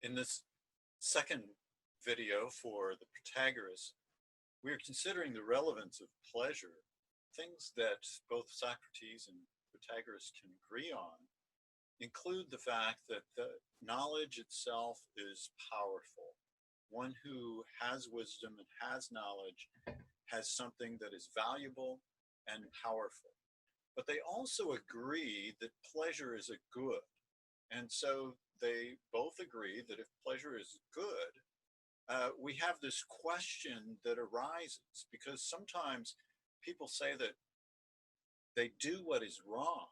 In this second video for the Protagoras, we are considering the relevance of pleasure, things that both Socrates and Protagoras can agree on include the fact that the knowledge itself is powerful. One who has wisdom and has knowledge has something that is valuable and powerful. But they also agree that pleasure is a good. And so they both agree that if pleasure is good, we have this question that arises because sometimes people say that they do what is wrong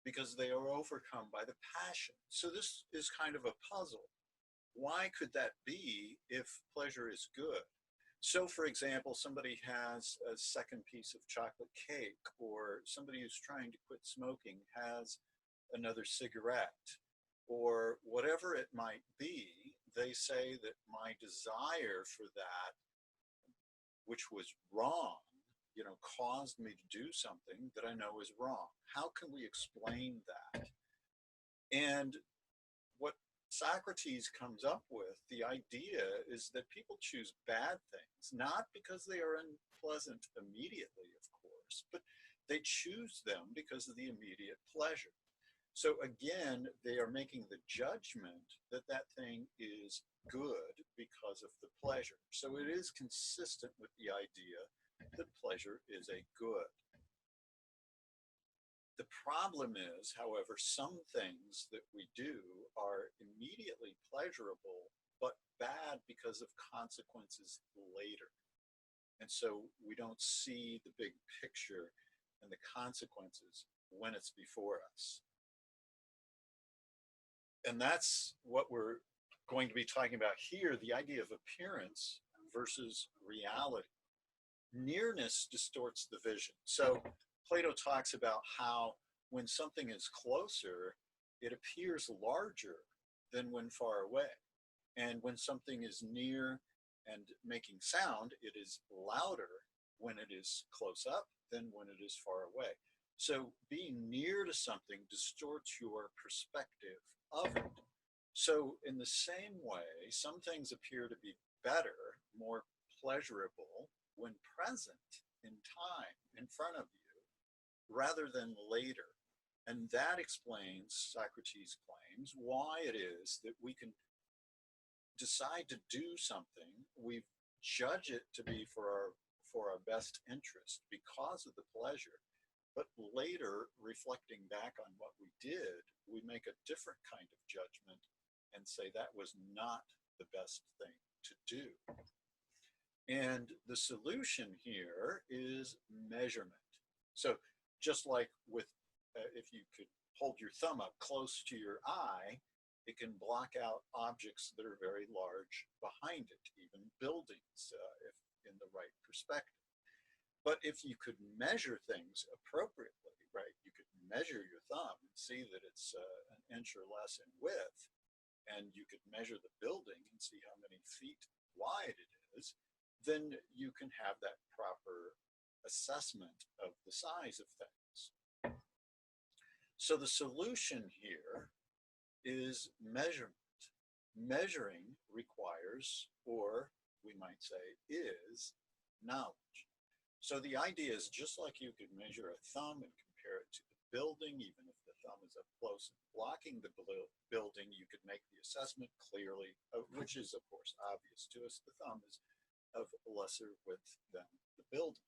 because they are overcome by the passion. So this is kind of a puzzle. Why could that be if pleasure is good? So, for example, somebody has a second piece of chocolate cake, or somebody who's trying to quit smoking has another cigarette, or whatever it might be. They say that my desire for that, which was wrong, caused me to do something that I know is wrong. How can we explain that? And what Socrates comes up with, the idea is that people choose bad things, not because they are unpleasant immediately, of course, but they choose them because of the immediate pleasure. So again, they are making the judgment that that thing is good because of the pleasure. So it is consistent with the idea that pleasure is a good. The problem is, however, some things that we do are immediately pleasurable, but bad because of consequences later. And so we don't see the big picture and the consequences when it's before us. And that's what we're going to be talking about here, the idea of appearance versus reality. Nearness distorts the vision. So Plato talks about how when something is closer, it appears larger than when far away. And when something is near and making sound, it is louder when it is close up than when it is far away. So being near to something distorts your perspective of it. So in the same way, some things appear to be better, more pleasurable when present in time in front of you rather than later. And that explains, Socrates claims, why it is that we can decide to do something, we judge it to be for our best interest because of the pleasure. But later, reflecting back on what we did, we make a different kind of judgment and say that was not the best thing to do. And the solution here is measurement. So just like with, if you could hold your thumb up close to your eye, it can block out objects that are very large behind it, even buildings, if in the right perspective. But if you could measure things appropriately, right, you could measure your thumb and see that it's an inch or less in width, and you could measure the building and see how many feet wide it is, then you can have that proper assessment of the size of things. So the solution here is measurement. Measuring requires, or we might say is, knowledge. So the idea is just like you could measure a thumb and compare it to the building, even if the thumb is up close and blocking the building, you could make the assessment clearly, which is of course obvious to us. The thumb is of lesser width than the building.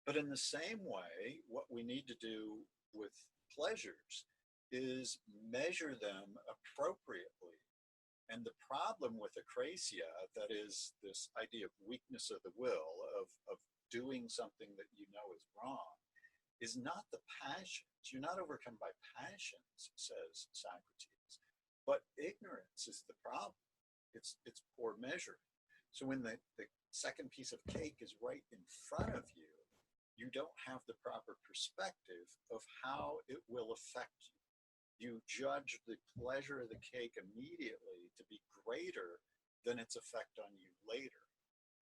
But in the same way, what we need to do with pleasures is measure them appropriately. And the problem with acrasia, that is this idea of weakness of the will, of doing something that you know is wrong, is not the passions. You're not overcome by passions, says Socrates, but ignorance is the problem. It's poor measuring. So when the second piece of cake is right in front of you, you don't have the proper perspective of how it will affect you. You judge the pleasure of the cake immediately to be greater than its effect on you later.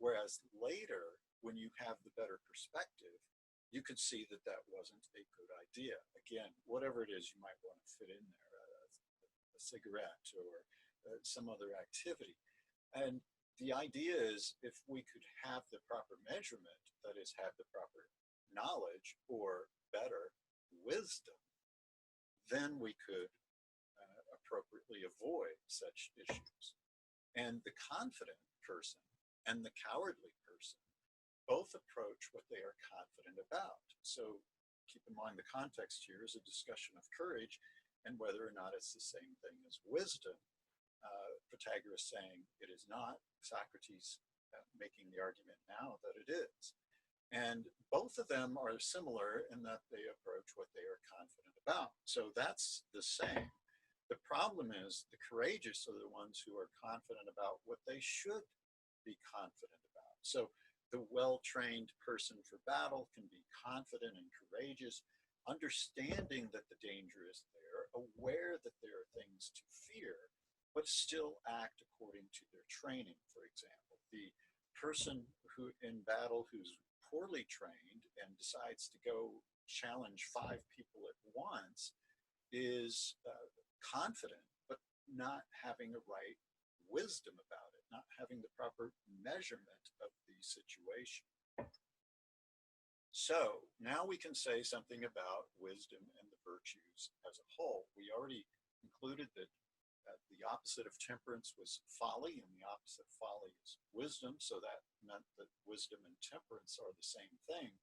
Whereas later, when you have the better perspective, you could see that that wasn't a good idea. Again, whatever it is you might want to fit in there, a cigarette or some other activity. And the idea is if we could have the proper measurement, that is, have the proper knowledge, or better, wisdom, then we could appropriately avoid such issues. And the confident person and the cowardly person both approach what they are confident about. So keep in mind the context here is a discussion of courage and whether or not it's the same thing as wisdom. Protagoras saying it is not, Socrates making the argument now that it is. And both of them are similar in that they approach what they are confident about. So that's the same. The problem is the courageous are the ones who are confident about what they should be confident about. So the well-trained person for battle can be confident and courageous, understanding that the danger is there, aware that there are things to fear, but still act according to their training. For example, the person who in battle who's poorly trained and decides to go challenge 5 people at once is confident, but not having the right wisdom about it, not having the proper measurement of the situation. So now we can say something about wisdom and the virtues as a whole. We already concluded that the opposite of temperance was folly, and the opposite of folly is wisdom. So that meant that wisdom and temperance are the same thing.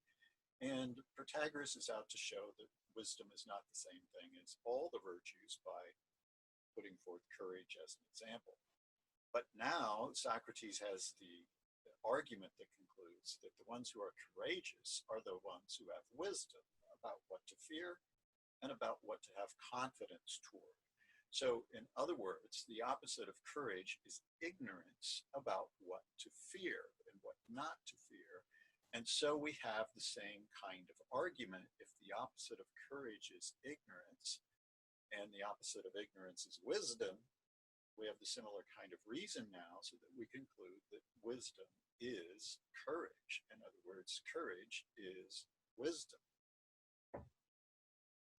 And Protagoras is out to show that wisdom is not the same thing as all the virtues by putting forth courage as an example. But now Socrates has the argument that concludes that the ones who are courageous are the ones who have wisdom about what to fear and about what to have confidence toward. So in other words, the opposite of courage is ignorance about what to fear and what not to fear. And so we have the same kind of argument. If the opposite of courage is ignorance and the opposite of ignorance is wisdom, we have the similar kind of reason now so that we conclude that wisdom is courage. In other words, courage is wisdom.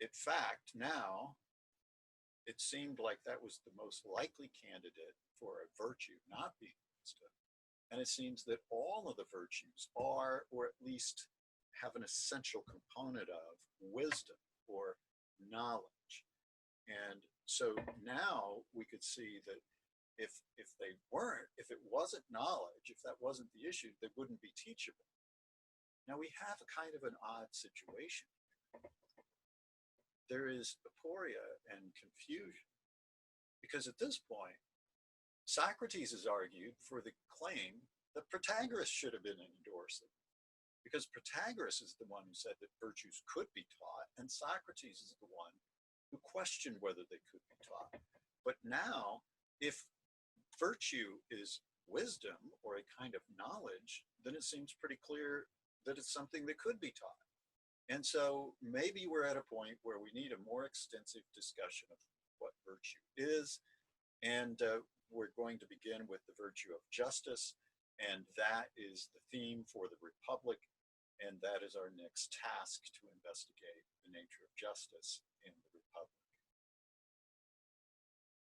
In fact, now it seemed like that was the most likely candidate for a virtue not being wisdom. And it seems that all of the virtues are, or at least have an essential component of, wisdom or knowledge. And so now we could see that if they weren't, if it wasn't knowledge, if that wasn't the issue, they wouldn't be teachable. Now we have a kind of an odd situation. There is aporia and confusion, because at this point, Socrates has argued for the claim that Protagoras should have been endorsing, because Protagoras is the one who said that virtues could be taught, and Socrates is the one who questioned whether they could be taught. But now, if virtue is wisdom or a kind of knowledge, then it seems pretty clear that it's something that could be taught. And so maybe we're at a point where we need a more extensive discussion of what virtue is. And we're going to begin with the virtue of justice. And that is the theme for the Republic. And that is our next task, to investigate the nature of justice in the Republic.